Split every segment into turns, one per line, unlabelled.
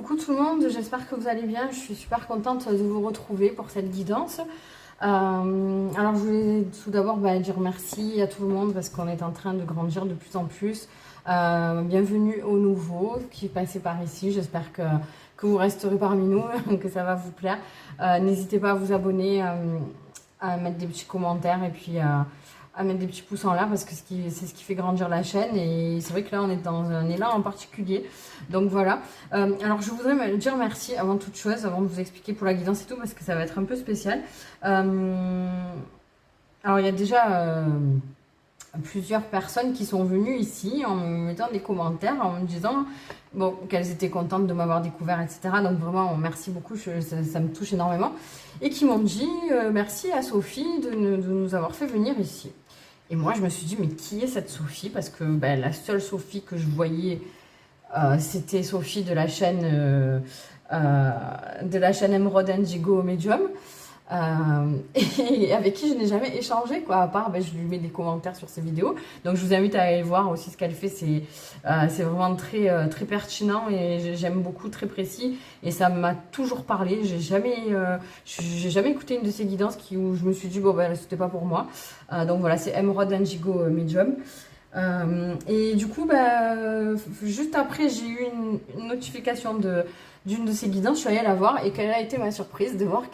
coucou tout le monde, j'espère que vous allez bien. Je suis super contente de vous retrouver pour cette guidance. Alors je voulais tout d'abord dire merci à tout le monde parce qu'on est en train de grandir de plus en plus. Bienvenue aux nouveaux qui passez par ici. J'espère que vous resterez parmi nous, que ça va vous plaire. N'hésitez pas à vous abonner, à mettre des petits commentaires et puis à mettre des petits pouces en l'air parce que c'est ce qui fait grandir la chaîne. Et c'est vrai que là on est dans un élan en particulier. Donc voilà. Alors je voudrais me dire merci avant toute chose, avant de vous expliquer pour la guidance et tout, parce que ça va être un peu spécial. Alors il y a déjà plusieurs personnes qui sont venues ici en me mettant des commentaires, en me disant bon, qu'elles étaient contentes de m'avoir découvert, etc. Donc vraiment merci beaucoup, ça me touche énormément. Et qui m'ont dit merci à Sophie de nous avoir fait venir ici. Et moi je me suis dit mais qui est cette Sophie? Parce que la seule Sophie que je voyais c'était Sophie de la chaîne Emerald Indigo Medium. Et avec qui je n'ai jamais échangé, quoi, à part je lui mets des commentaires sur ses vidéos. Donc je vous invite à aller voir aussi ce qu'elle fait. C'est vraiment très pertinent et j'aime beaucoup, très précis, et ça m'a toujours parlé. J'ai jamais écouté une de ses guidances où je me suis dit bon c'était pas pour moi. Donc voilà, c'est Emerald Indigo Medium. Et du coup juste après j'ai eu une notification d'une de ses guidances. Je suis allée la voir et quelle a été ma surprise de voir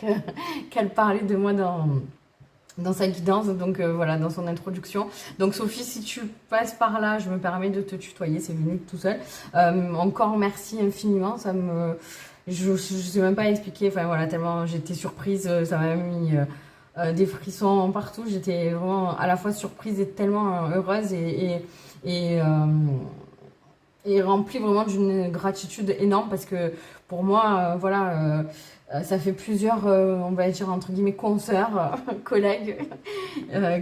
qu'elle parlait de moi dans sa guidance, donc voilà, dans son introduction. Donc Sophie, si tu passes par là, je me permets de te tutoyer, c'est venu tout seul. Encore merci infiniment, je sais même pas expliquer, enfin voilà, tellement j'étais surprise, ça m'a mis des frissons partout. J'étais vraiment à la fois surprise et tellement heureuse et remplie vraiment d'une gratitude énorme, parce que pour moi, ça fait plusieurs, on va dire entre guillemets, consoeurs, collègues,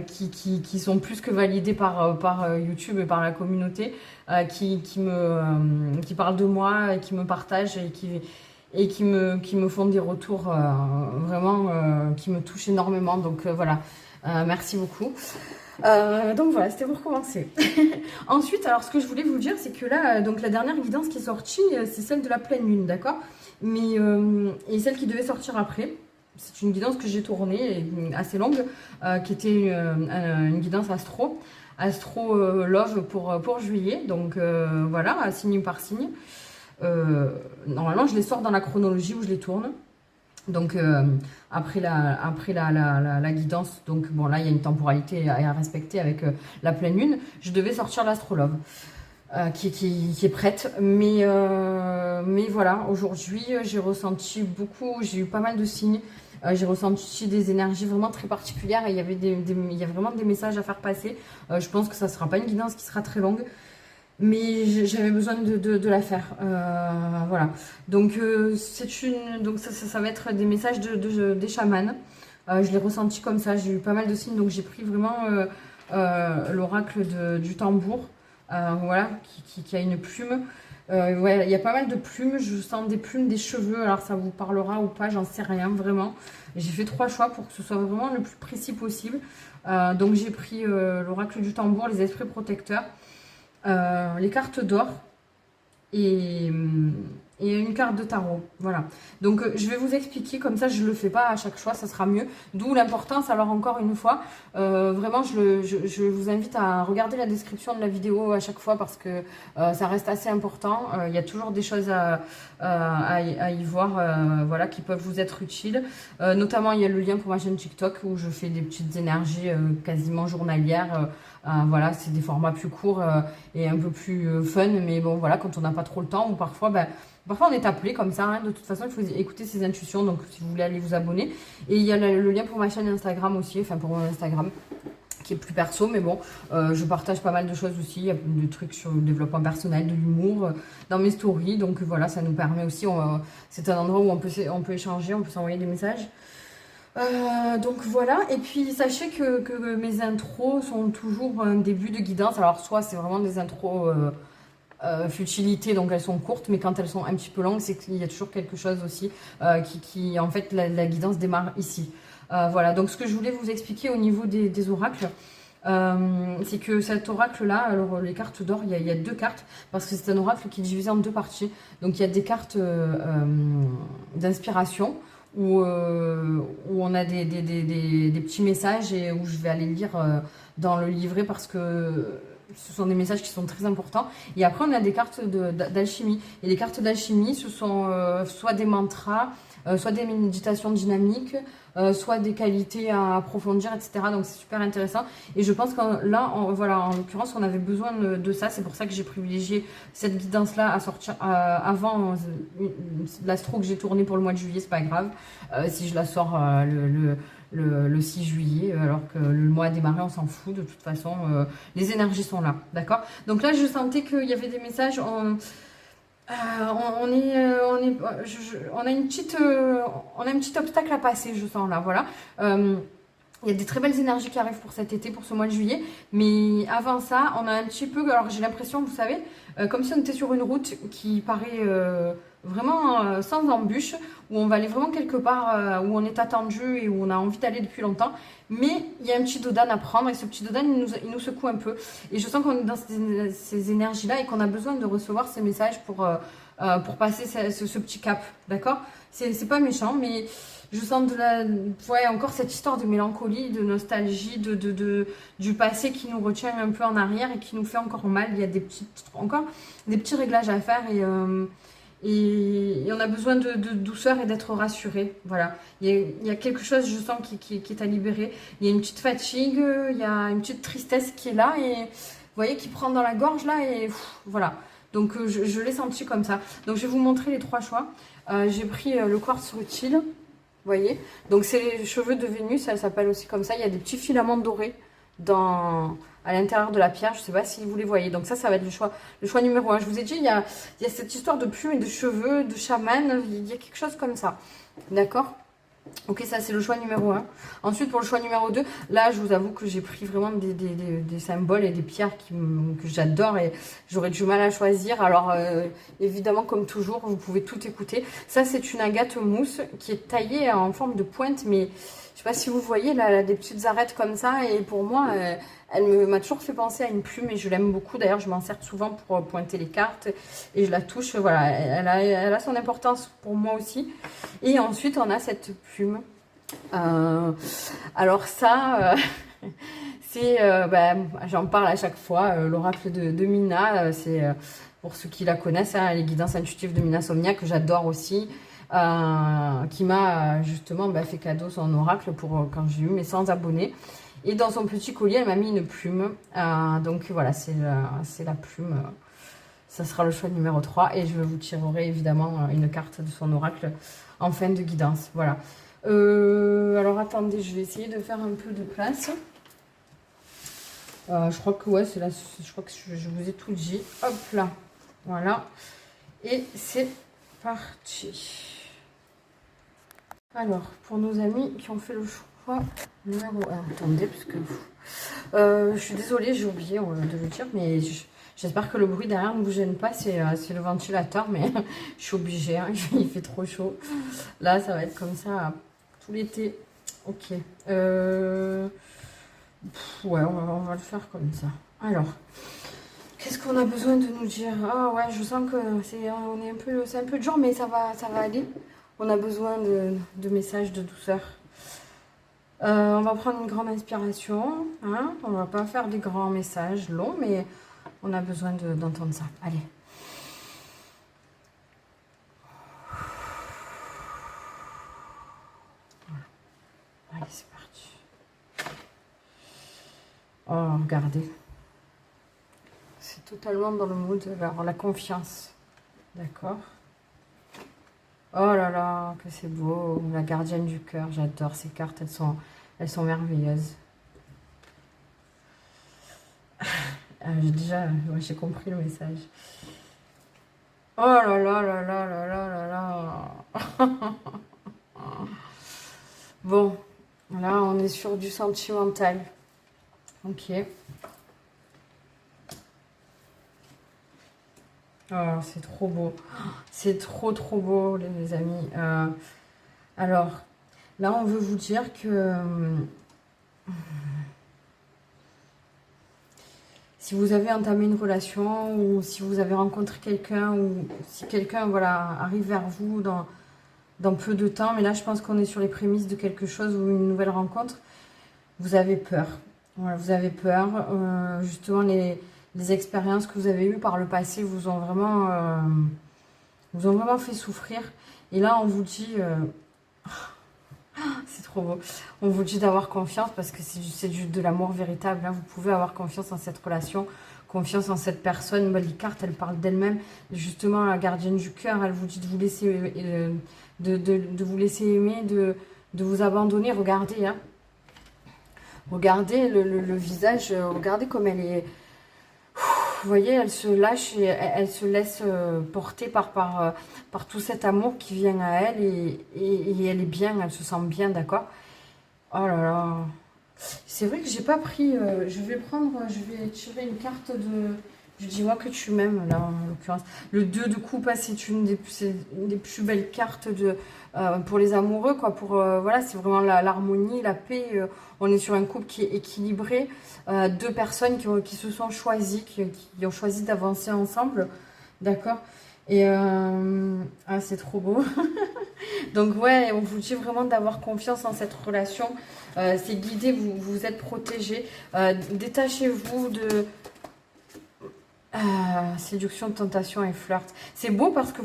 qui sont plus que validés par YouTube et par la communauté, qui parlent de moi, et qui me partagent et qui me font des retours vraiment qui me touchent énormément. Donc voilà, merci beaucoup. Donc voilà, c'était pour commencer. Ensuite, alors ce que je voulais vous dire, c'est que là, donc la dernière guidance qui est sortie, c'est celle de la pleine lune, d'accord? Mais et celle qui devait sortir après, c'est une guidance que j'ai tournée, assez longue, qui était une guidance astro love pour juillet. Donc voilà, signe par signe. Normalement, je les sors dans la chronologie où je les tourne. Donc après la guidance, donc bon là il y a une temporalité à respecter avec la pleine lune. Je devais sortir l'astrologue qui est prête, mais voilà, aujourd'hui j'ai ressenti beaucoup, j'ai eu pas mal de signes, j'ai ressenti des énergies vraiment très particulières, et il y a vraiment des messages à faire passer. Je pense que ça sera pas une guidance qui sera très longue, mais j'avais besoin de la faire. Voilà. Donc, ça va être des messages des chamans. Je l'ai ressenti comme ça. J'ai eu pas mal de signes. Donc, j'ai pris vraiment l'oracle du tambour. Voilà, qui a une plume. Ouais, il y a pas mal de plumes. Je sens des plumes, des cheveux. Alors, ça vous parlera ou pas, j'en sais rien, vraiment. J'ai fait 3 choix pour que ce soit vraiment le plus précis possible. Donc, j'ai pris l'oracle du tambour, les esprits protecteurs. Les cartes d'or et une carte de tarot. Voilà. Donc je vais vous expliquer, comme ça je le fais pas à chaque choix, ça sera mieux. D'où l'importance, alors encore une fois, vraiment je vous invite à regarder la description de la vidéo à chaque fois, parce que ça reste assez important. Il y a toujours des choses à y voir, voilà, qui peuvent vous être utiles. Notamment il y a le lien pour ma chaîne TikTok où je fais des petites énergies quasiment journalières. Voilà, c'est des formats plus courts et un peu plus fun, mais bon voilà, quand on n'a pas trop le temps, ou parfois on est appelé comme ça, hein. De toute façon il faut écouter ses intuitions, donc si vous voulez aller vous abonner. Et il y a le lien pour ma chaîne Instagram aussi, enfin pour mon Instagram, qui est plus perso, mais bon, je partage pas mal de choses aussi. Il y a des trucs sur le développement personnel, de l'humour dans mes stories, donc voilà, ça nous permet aussi, c'est un endroit où on peut échanger, on peut s'envoyer des messages. Donc voilà, et puis sachez que mes intros sont toujours un début de guidance. Alors soit c'est vraiment des intros futilité, donc elles sont courtes, mais quand elles sont un petit peu longues, c'est qu'il y a toujours quelque chose aussi qui en fait la guidance démarre ici. Voilà, donc ce que je voulais vous expliquer au niveau des oracles, c'est que cet oracle-là, alors les cartes d'or, il y a deux cartes, parce que c'est un oracle qui est divisé en deux parties. Donc il y a des cartes d'inspiration, où on a des petits messages et où je vais aller lire dans le livret parce que ce sont des messages qui sont très importants. Et après, on a des cartes d'alchimie. Et les cartes d'alchimie, ce sont soit des mantras, soit des méditations dynamiques, soit des qualités à approfondir, etc. Donc c'est super intéressant. Et je pense que là, voilà, en l'occurrence, on avait besoin de ça. C'est pour ça que j'ai privilégié cette guidance-là à sortir avant l'astro que j'ai tourné pour le mois de juillet. C'est pas grave si je la sors le 6 juillet, alors que le mois a démarré, on s'en fout. De toute façon, les énergies sont là. D'accord? Donc là, je sentais qu'il y avait des messages. On a une petite, on a un petit obstacle à passer, je sens là, voilà. Il y a des très belles énergies qui arrivent pour cet été, pour ce mois de juillet. Mais avant ça, on a un petit peu, alors j'ai l'impression, vous savez, comme si on était sur une route qui paraît vraiment sans embûche, où on va aller vraiment quelque part où on est attendu et où on a envie d'aller depuis longtemps. Mais il y a un petit dodan à prendre et ce petit dodan, il nous secoue un peu. Et je sens qu'on est dans ces énergies-là et qu'on a besoin de recevoir ces messages pour passer ce petit cap, d'accord? C'est pas méchant, mais je sens ouais, encore cette histoire de mélancolie, de nostalgie, du passé qui nous retient un peu en arrière et qui nous fait encore mal. Il y a encore des petits réglages à faire et on a besoin de douceur et d'être rassuré. Voilà. Il y a quelque chose, je sens, qui est à libérer. Il y a une petite fatigue, il y a une petite tristesse qui est là et vous voyez, qui prend dans la gorge là et voilà. Donc je l'ai senti comme ça. Donc je vais vous montrer les trois choix. J'ai pris le quartz rutile. Vous voyez? Donc c'est les cheveux de Vénus, elle s'appelle aussi comme ça. Il y a des petits filaments dorés à l'intérieur de la pierre. Je ne sais pas si vous les voyez. Donc ça va être le choix numéro 1. Je vous ai dit, il y a cette histoire de plumes et de cheveux, de chaman. Il y a quelque chose comme ça. D'accord? Ok, ça c'est le choix numéro 1. Ensuite, pour le choix numéro 2, là je vous avoue que j'ai pris vraiment des symboles et des pierres que j'adore et j'aurais du mal à choisir. Alors évidemment, comme toujours, vous pouvez tout écouter. Ça c'est une agate mousse qui est taillée en forme de pointe, mais je sais pas si vous voyez, là, elle a des petites arêtes comme ça et pour moi, elle m'a toujours fait penser à une plume et je l'aime beaucoup. D'ailleurs, je m'en sers souvent pour pointer les cartes et je la touche. Voilà, elle a son importance pour moi aussi. Et ensuite, on a cette plume. Alors ça, c'est, j'en parle à chaque fois, l'oracle de Mina. C'est pour ceux qui la connaissent, hein, les guidances intuitives de Mina Somnia que j'adore aussi. Qui m'a justement fait cadeau son oracle pour quand j'ai eu mes 100 abonnés. Et dans son petit collier, elle m'a mis une plume. Donc voilà, c'est la plume. Ça sera le choix numéro 3. Et je vous tirerai évidemment une carte de son oracle en fin de guidance. Voilà. Alors attendez, je vais essayer de faire un peu de place. Je crois que ouais, je crois que je vous ai tout dit. Hop là. Voilà. Et c'est parti. Alors, pour nos amis qui ont fait le choix numéro 1, attendez, parce que je suis désolée, j'ai oublié de le dire, mais j'espère que le bruit derrière ne vous gêne pas, c'est le ventilateur, mais je suis obligée, hein, il fait trop chaud. Là, ça va être comme ça tout l'été. Ok. Ouais, on va le faire comme ça. Alors, qu'est-ce qu'on a besoin de nous dire? Ah ouais, je sens que c'est un peu dur, mais ça va aller. On a besoin de messages de douceur. On va prendre une grande inspiration. Hein, on va pas faire des grands messages longs, mais on a besoin d'entendre ça. Allez. Voilà. Allez, c'est parti. Oh, regardez. C'est totalement dans le mood vers la confiance. D'accord? Oh là là, que c'est beau, la gardienne du cœur, j'adore ces cartes, elles sont merveilleuses. Déjà, ouais, j'ai compris le message. Oh là là là là là là là là. Bon, là on est sur du sentimental. Ok. Oh, c'est trop beau. C'est trop beau, les amis. Alors, là, on veut vous dire que si vous avez entamé une relation ou si vous avez rencontré quelqu'un ou si quelqu'un voilà, arrive vers vous dans peu de temps. Mais là, je pense qu'on est sur les prémices de quelque chose ou une nouvelle rencontre. Vous avez peur. Voilà, vous avez peur. Justement, les expériences que vous avez eues par le passé vous ont vraiment fait souffrir. Et là, on vous dit... c'est trop beau. On vous dit d'avoir confiance parce que c'est de l'amour véritable. Là, vous pouvez avoir confiance en cette relation, confiance en cette personne. Les cartes, elles parlent d'elles-mêmes. Justement, la gardienne du cœur, elle vous dit de vous laisser, de vous laisser aimer, de vous abandonner. Regardez, hein. Regardez le visage, regardez comme elle est... Vous voyez, elle se lâche et elle se laisse porter par tout cet amour qui vient à elle et elle est bien, elle se sent bien, d'accord? Oh là là. C'est vrai que j'ai pas pris... je vais tirer une carte de... dis-moi que tu m'aimes, là, en l'occurrence. Le 2 de coupe, c'est une des plus belles cartes pour les amoureux, quoi. Voilà, c'est vraiment l'harmonie, la paix. On est sur un couple qui est équilibré. Deux personnes qui se sont choisies, qui ont choisi d'avancer ensemble. D'accord? Et c'est trop beau. Donc ouais, on vous dit vraiment d'avoir confiance en cette relation. C'est guidé, vous êtes protégés. Détachez-vous de séduction, tentation et flirt. C'est beau parce que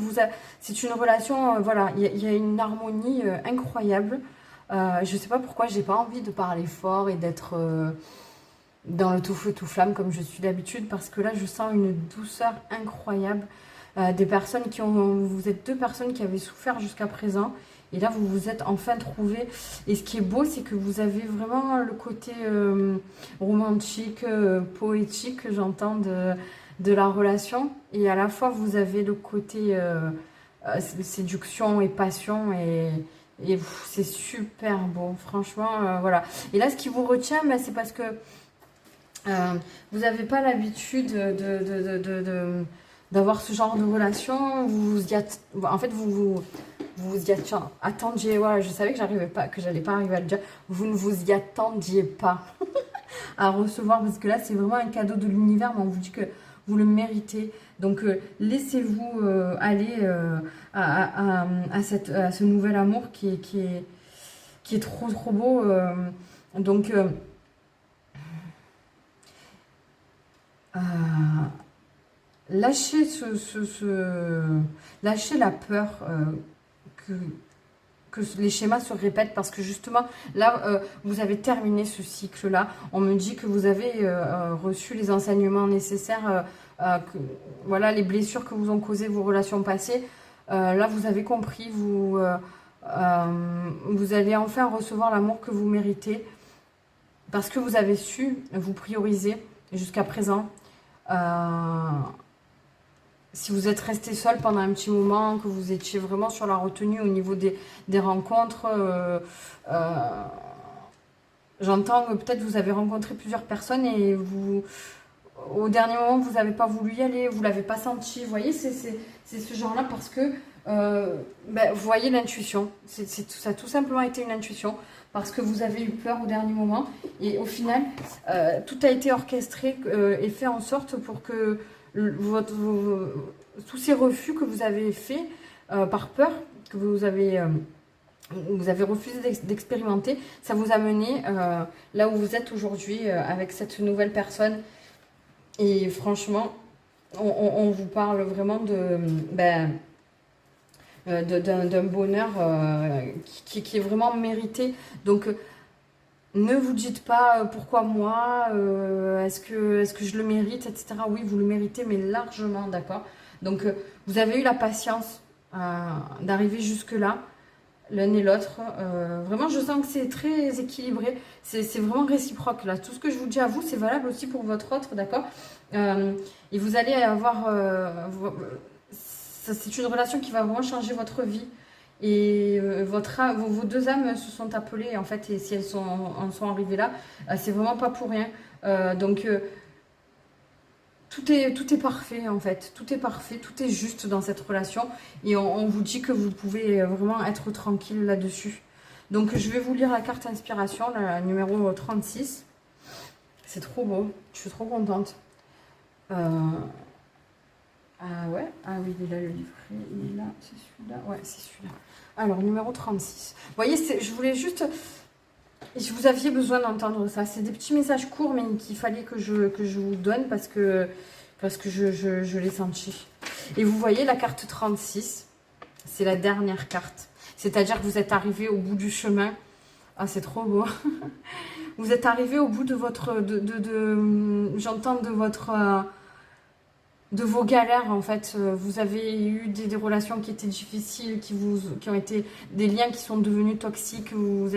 c'est une relation, voilà, il y a une harmonie incroyable. Je sais pas pourquoi j'ai pas envie de parler fort et d'être dans le tout feu tout flamme comme je suis d'habitude, parce que là je sens une douceur incroyable. Des personnes vous êtes deux personnes qui avaient souffert jusqu'à présent et là vous vous êtes enfin trouvés. Et ce qui est beau, c'est que vous avez vraiment le côté romantique, poétique, j'entends, de la relation, et à la fois vous avez le côté séduction et passion, et c'est super beau, franchement, voilà. Et là, ce qui vous retient, c'est parce que vous n'avez pas l'habitude d'avoir ce genre de relation. En fait, vous y attendiez, voilà, je savais que j'allais pas arriver à le dire, vous ne vous y attendiez pas à recevoir, parce que là, c'est vraiment un cadeau de l'univers, mais on vous dit que vous le méritez. Donc, laissez-vous aller à ce nouvel amour qui est trop, trop beau. Donc, lâchez lâchez la peur que les schémas se répètent, parce que justement là vous avez terminé ce cycle là. On me dit que vous avez reçu les enseignements nécessaires, voilà, les blessures que vous ont causées vos relations passées. Là vous avez compris, vous allez enfin recevoir l'amour que vous méritez, parce que vous avez su vous prioriser jusqu'à présent. Si vous êtes resté seul pendant un petit moment, que vous étiez vraiment sur la retenue au niveau des rencontres, j'entends que peut-être vous avez rencontré plusieurs personnes et au dernier moment, vous n'avez pas voulu y aller, vous ne l'avez pas senti. Vous voyez, c'est ce genre-là, parce que vous voyez l'intuition. Ça a tout simplement été une intuition, parce que vous avez eu peur au dernier moment. Et au final, tout a été orchestré et fait en sorte pour que tous ces refus que vous avez faits par peur, que vous avez refusé d'expérimenter, ça vous a mené là où vous êtes aujourd'hui avec cette nouvelle personne. Et franchement, on vous parle vraiment d'un bonheur qui est vraiment mérité. Donc, ne vous dites pas pourquoi moi, est-ce que je le mérite, etc. Oui, vous le méritez, mais largement, d'accord. Donc, vous avez eu la patience d'arriver jusque-là, l'un et l'autre. Vraiment, je sens que c'est très équilibré. C'est vraiment réciproque, là. Tout ce que je vous dis à vous, c'est valable aussi pour votre autre, d'accord. Et vous allez avoir... c'est une relation qui va vraiment changer votre vie. Et vos deux âmes se sont appelées, en fait, et si elles en sont arrivées là, c'est vraiment pas pour rien. Donc, tout est parfait, en fait. Tout est parfait, tout est juste dans cette relation. Et on vous dit que vous pouvez vraiment être tranquille là-dessus. Donc, je vais vous lire la carte inspiration, la numéro 36. C'est trop beau, je suis trop contente. Ah ouais, ah oui, il est là le livret, il est là, c'est celui-là, ouais, c'est celui-là. Alors, numéro 36. Vous voyez, je voulais juste... Vous aviez besoin d'entendre ça. C'est des petits messages courts, mais qu'il fallait que je vous donne parce que je l'ai senti. Et vous voyez, la carte 36, c'est la dernière carte. C'est-à-dire que vous êtes arrivé au bout du chemin. Ah, c'est trop beau. Vous êtes arrivé au bout de votre... j'entends de votre... de vos galères en fait, vous avez eu des relations qui étaient difficiles, qui ont été des liens qui sont devenus toxiques, vous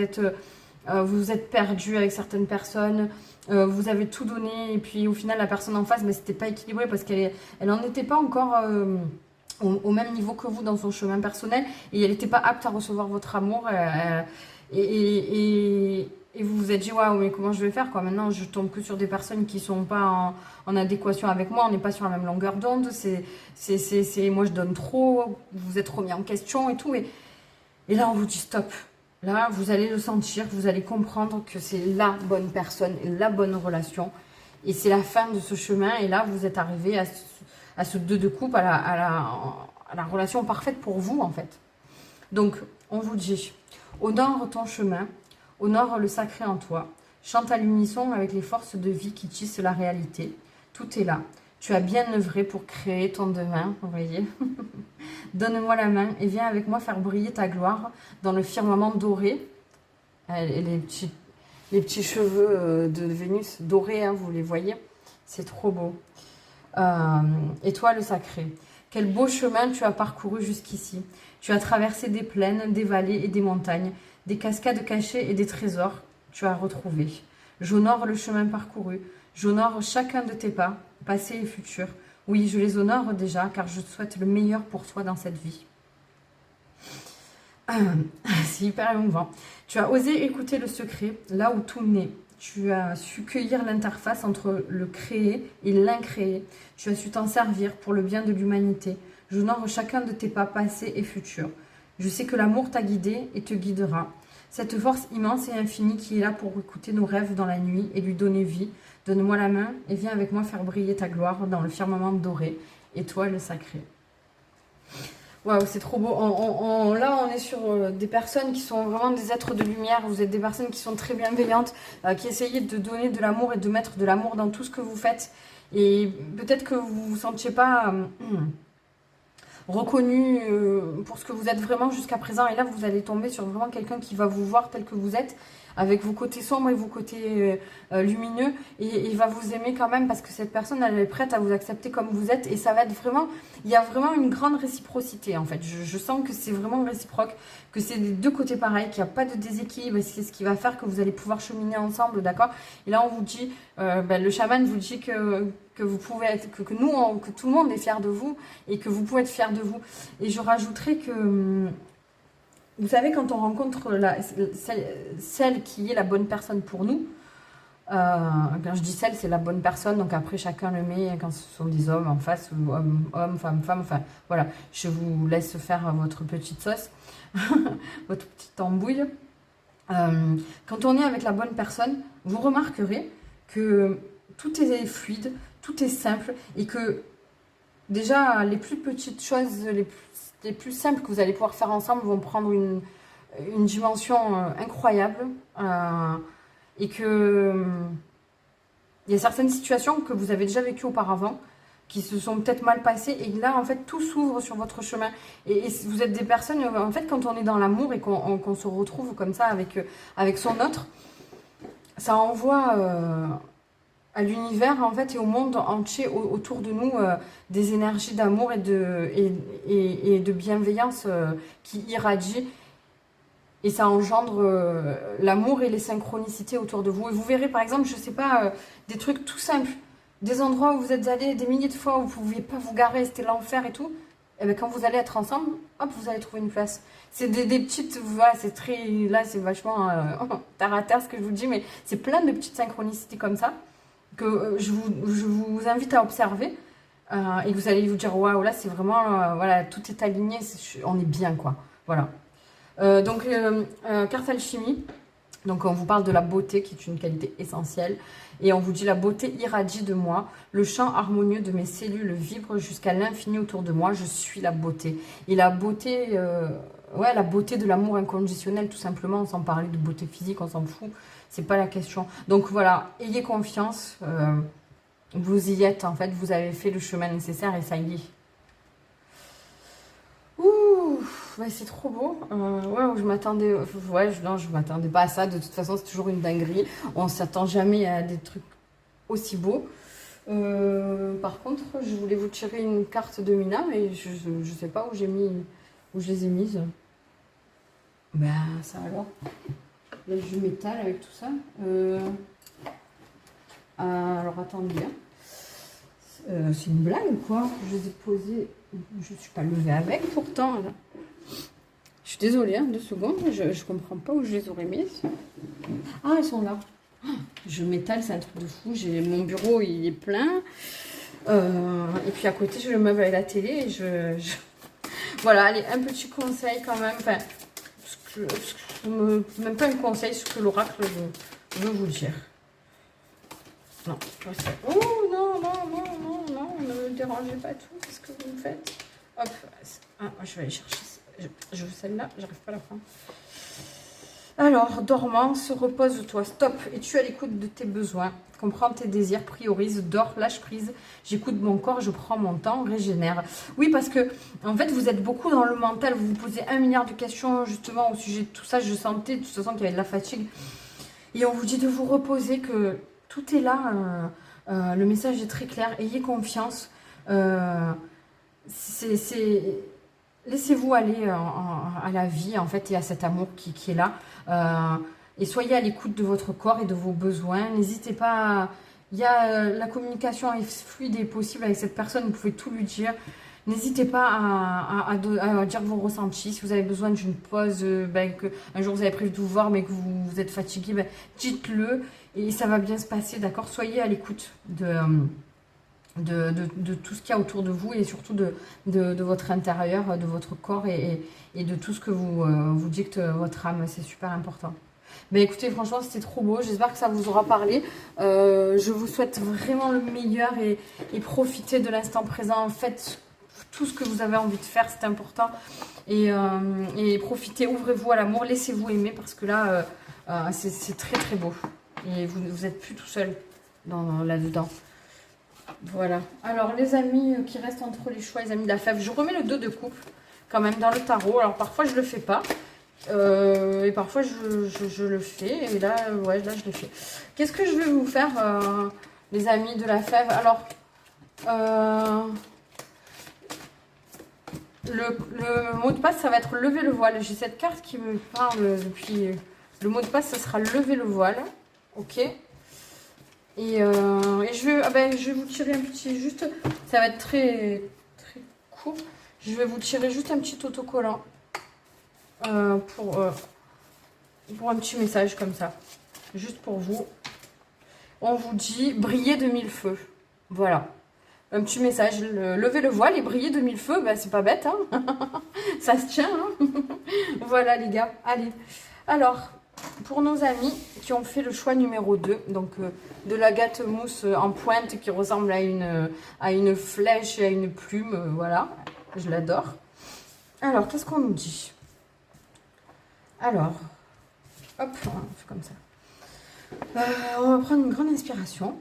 vous êtes perdu avec certaines personnes, vous avez tout donné et puis au final la personne en face, c'était pas équilibré parce qu'elle n'en était pas encore au même niveau que vous dans son chemin personnel et elle n'était pas apte à recevoir votre amour et vous vous êtes dit, waouh, mais comment je vais faire quoi? Maintenant, je tombe que sur des personnes qui sont pas en adéquation avec moi, on n'est pas sur la même longueur d'onde, moi je donne trop, vous êtes remis en question et tout. Et là, on vous dit stop. Là, vous allez le sentir, vous allez comprendre que c'est la bonne personne, la bonne relation. Et c'est la fin de ce chemin. Et là, vous êtes arrivé à ce 2 de coupe, à la relation parfaite pour vous, en fait. Donc, on vous dit, honore ton chemin, honore le sacré en toi, chante à l'unisson avec les forces de vie qui tissent la réalité. Tout est là. Tu as bien œuvré pour créer ton demain, vous voyez. Donne-moi la main et viens avec moi faire briller ta gloire dans le firmament doré. Et les petits cheveux de Vénus dorés, hein, vous les voyez. C'est trop beau. Étoile sacrée. Quel beau chemin tu as parcouru jusqu'ici. Tu as traversé des plaines, des vallées et des montagnes, des cascades cachées et des trésors. Tu as retrouvé. J'honore le chemin parcouru. J'honore chacun de tes pas, passés et futurs. Oui, je les honore déjà, car je souhaite le meilleur pour toi dans cette vie. C'est hyper émouvant. Tu as osé écouter le secret, là où tout naît. Tu as su cueillir l'interface entre le créé et l'incréé. Tu as su t'en servir pour le bien de l'humanité. J'honore chacun de tes pas passés et futurs. Je sais que l'amour t'a guidé et te guidera. Cette force immense et infinie qui est là pour écouter nos rêves dans la nuit et lui donner vie. Donne-moi la main et viens avec moi faire briller ta gloire dans le firmament doré, étoile sacrée. Waouh, c'est trop beau. Là, on est sur des personnes qui sont vraiment des êtres de lumière. Vous êtes des personnes qui sont très bienveillantes, qui essayent de donner de l'amour et de mettre de l'amour dans tout ce que vous faites. Et peut-être que vous ne vous sentiez pas reconnu pour ce que vous êtes vraiment jusqu'à présent. Et là, vous allez tomber sur vraiment quelqu'un qui va vous voir tel que vous êtes, avec vos côtés sombres et vos côtés lumineux, et il va vous aimer quand même parce que cette personne, elle est prête à vous accepter comme vous êtes, et ça va être vraiment, il y a vraiment une grande réciprocité en fait. Je sens que c'est vraiment réciproque, que c'est des deux côtés pareils, qu'il n'y a pas de déséquilibre, et c'est ce qui va faire que vous allez pouvoir cheminer ensemble, d'accord? Et là, on vous dit, le chaman vous dit que vous pouvez être, que tout le monde est fier de vous, et que vous pouvez être fier de vous. Et je rajouterais que... Vous savez, quand on rencontre celle qui est la bonne personne pour nous, quand je dis celle, c'est la bonne personne, donc après chacun le met quand ce sont des hommes en face, ou homme, femme, enfin voilà, je vous laisse faire votre petite sauce, votre petite embouille. Quand on est avec la bonne personne, vous remarquerez que tout est fluide, tout est simple, et que déjà les plus petites choses, les plus simples que vous allez pouvoir faire ensemble vont prendre une dimension incroyable, et que il y a certaines situations que vous avez déjà vécues auparavant qui se sont peut-être mal passées, et là en fait tout s'ouvre sur votre chemin, et vous êtes des personnes, en fait, quand on est dans l'amour et qu'on se retrouve comme ça avec son autre, ça envoie à l'univers en fait et au monde entier autour de nous des énergies d'amour et de bienveillance qui irradient, et ça engendre l'amour et les synchronicités autour de vous. Et vous verrez par exemple, je sais pas, des trucs tout simples, des endroits où vous êtes allés des milliers de fois où vous ne pouviez pas vous garer, c'était l'enfer et tout, et bien quand vous allez être ensemble, hop, vous allez trouver une place. C'est des petites, voilà, c'est très, là c'est vachement terre à terre ce que je vous dis, mais c'est plein de petites synchronicités comme ça que je vous invite à observer, et vous allez vous dire waouh, là c'est vraiment voilà, tout est aligné, on est bien quoi, voilà. Donc carte alchimie, Donc on vous parle de la beauté qui est une qualité essentielle. Et on vous dit la beauté irradie de moi. Le chant harmonieux de mes cellules vibre jusqu'à l'infini autour de moi. Je suis la beauté. Et la beauté, ouais, la beauté de l'amour inconditionnel tout simplement. Sans parler de beauté physique, on s'en fout. C'est pas la question. Donc voilà, ayez confiance. Vous y êtes en fait. Vous avez fait le chemin nécessaire et ça y est. Ouh, ouais, c'est trop beau. Ouais, je m'attendais. Ouais, non, je m'attendais pas à ça. De toute façon, c'est toujours une dinguerie. On s'attend jamais à des trucs aussi beaux. Par contre, je voulais vous tirer une carte de Mina, mais je sais pas où j'ai mis, où je les ai mises. Ben, ça alors. Là, du métal avec tout ça. Alors, attendez. C'est une blague ou quoi? Je les ai posées. Je suis pas levée avec pourtant. Là. Je suis désolée, hein, 2 secondes. Je comprends pas où je les aurais mises. Ah, elles sont là. Je m'étale, c'est un truc de fou. Mon bureau, il est plein. Et puis à côté, je le meuble avec la télé. Et voilà, allez, un petit conseil quand même. Enfin, même pas un conseil, ce que l'oracle veut vous dire. Non, pas ça. Oh non, non, non, non, non, ne me dérangez pas tout. Qu'est-ce que vous me faites? Hop, je vais aller chercher. Je veux celle-là, j'arrive pas à la prendre. Alors, dormance, repose-toi, stop. Es-tu à l'écoute de tes besoins? Comprends tes désirs, priorise, dors, lâche prise. J'écoute mon corps, je prends mon temps, régénère. Oui, parce que, en fait, vous êtes beaucoup dans le mental. Vous vous posez 1 milliard de questions, justement, au sujet de tout ça. Je sentais, de toute façon, qu'il y avait de la fatigue. Et on vous dit de vous reposer, que tout est là. Le message est très clair. Ayez confiance. Laissez-vous aller à la vie, en fait, et à cet amour qui est là. Et soyez à l'écoute de votre corps et de vos besoins. N'hésitez pas. La communication est fluide et possible avec cette personne. Vous pouvez tout lui dire. N'hésitez pas à dire vos ressentis. Si vous avez besoin d'une pause, que un jour vous avez prévu de vous voir, mais que vous êtes fatigué, dites-le. Et ça va bien se passer, d'accord? Soyez à l'écoute de tout ce qu'il y a autour de vous et surtout de votre intérieur, de votre corps et de tout ce que vous dicte votre âme. C'est super important. Ben écoutez, franchement, c'était trop beau. J'espère que ça vous aura parlé. Je vous souhaite vraiment le meilleur et profitez de l'instant présent. Faites tout ce que vous avez envie de faire, c'est important. Et profitez, ouvrez-vous à l'amour, laissez-vous aimer parce que là, c'est très très beau. Et vous n'êtes plus tout seul là-dedans. Voilà. Alors, les amis qui restent entre les choix, les amis de la fève, je remets le 2 de coupe quand même dans le tarot. Alors, parfois, je le fais pas. Et parfois, je le fais. Et là, ouais, là, je le fais. Qu'est-ce que je vais vous faire, les amis de la fève? Alors, le mot de passe, ça va être lever le voile. J'ai cette carte qui me parle depuis... Le mot de passe, ça sera lever le voile. Ok. Et je vais vous tirer un petit... Juste, ça va être très, très court. Je vais vous tirer juste un petit autocollant. Pour un petit message comme ça. Juste pour vous. On vous dit briller de 1000 feux. Voilà. Un petit message. Lever le voile et briller de 1000 feux, ben, c'est pas bête. Hein. Ça se tient. Hein. Voilà les gars. Allez. Alors, pour nos amis qui ont fait le choix numéro 2, donc de la gâte mousse en pointe qui ressemble à une flèche et à une plume. Voilà. Je l'adore. Alors, qu'est-ce qu'on nous dit? Alors, hop, on fait comme ça. On va prendre une grande inspiration.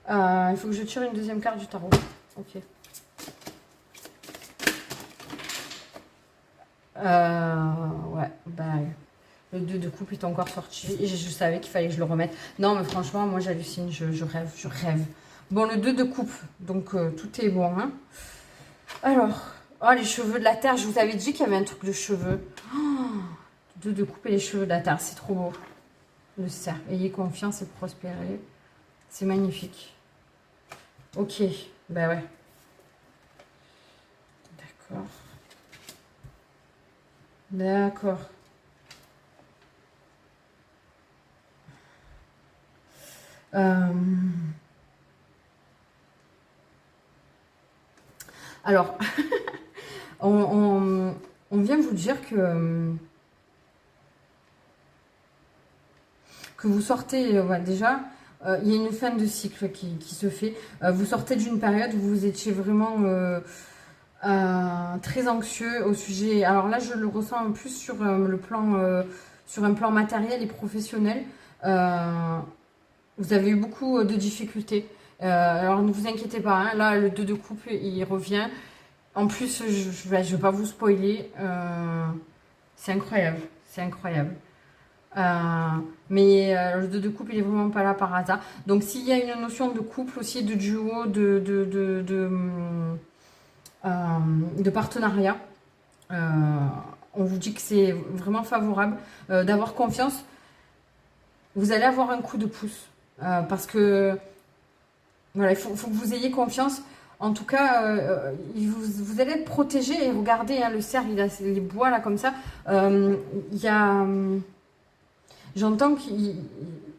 Il faut que je tire une deuxième carte du tarot. Ok. Ouais, bah, le 2 de coupe est encore sorti. Et je savais qu'il fallait que je le remette. Non, mais franchement, moi j'hallucine, je rêve. Bon, le 2 de coupe, donc tout est bon. Hein. Alors, oh, les cheveux de la terre, je vous avais dit qu'il y avait un truc de cheveux. Oh, 2 de coupe et les cheveux de la terre, c'est trop beau. Le cerf, ayez confiance et prospérez. C'est magnifique. Ok, bah ouais. D'accord. D'accord. Alors, on vient vous dire que vous sortez, voilà, déjà, il y a une fin de cycle qui se fait. Vous sortez d'une période où vous étiez vraiment très anxieux au sujet. Alors là, je le ressens en plus sur le plan, sur un plan matériel et professionnel. Vous avez eu beaucoup de difficultés. Alors ne vous inquiétez pas, hein, là, le 2 de coupe, il revient. En plus, je vais pas vous spoiler. C'est incroyable. C'est incroyable. Mais le 2 de couple, il est vraiment pas là par hasard. Donc, s'il y a une notion de couple aussi, de duo, de partenariat, on vous dit que c'est vraiment favorable d'avoir confiance. Vous allez avoir un coup de pouce parce que voilà, il faut que vous ayez confiance. En tout cas, vous allez être protégé. Et regardez, hein, le cerf, il a les bois là comme ça. Il y a J'entends que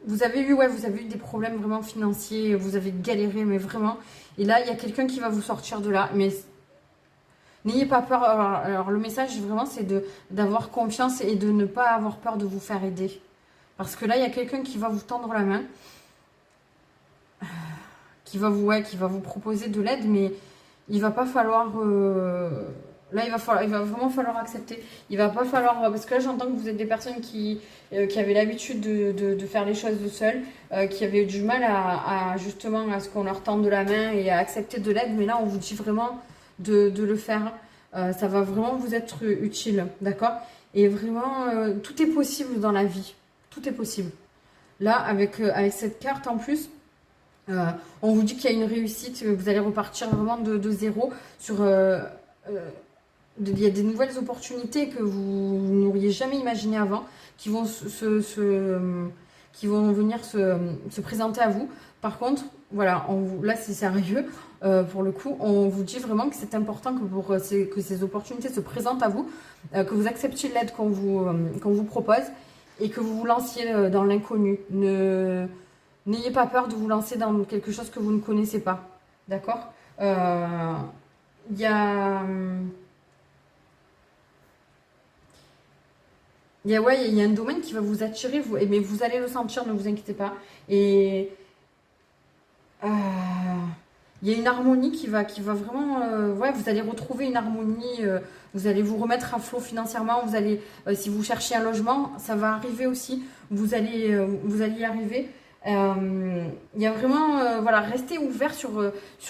vous avez eu, ouais, vous avez eu des problèmes vraiment financiers, vous avez galéré, mais vraiment. Et là, il y a quelqu'un qui va vous sortir de là. Mais n'ayez pas peur. Alors, le message, vraiment, c'est d'avoir confiance et de ne pas avoir peur de vous faire aider. Parce que là, il y a quelqu'un qui va vous tendre la main, qui va vous proposer de l'aide, mais il va pas falloir... Là, il va vraiment falloir accepter. Il va pas falloir... Parce que là, j'entends que vous êtes des personnes qui avaient l'habitude de faire les choses de seules, qui avaient eu du mal justement à ce qu'on leur tende la main et à accepter de l'aide. Mais là, on vous dit vraiment de le faire. Ça va vraiment vous être utile, d'accord? Et vraiment, tout est possible dans la vie. Tout est possible. Là, avec cette carte en plus... on vous dit qu'il y a une réussite, vous allez repartir vraiment de zéro sur... il y a des nouvelles opportunités que vous n'auriez jamais imaginées avant qui vont, qui vont venir se présenter à vous. Par contre, voilà, là c'est sérieux. Pour le coup, on vous dit vraiment que c'est important que ces opportunités se présentent à vous, que vous acceptiez l'aide qu'on vous propose et que vous vous lanciez dans l'inconnu. N'ayez pas peur de vous lancer dans quelque chose que vous ne connaissez pas. D'accord? Il y a... il y a un domaine qui va vous attirer, mais vous allez le sentir, ne vous inquiétez pas. Et il y a une harmonie qui va vraiment... ouais, vous allez retrouver une harmonie, vous allez vous remettre à flot financièrement, vous allez, si vous cherchez un logement, ça va arriver aussi, vous allez y arriver. Il y a vraiment, voilà, restez ouvert sur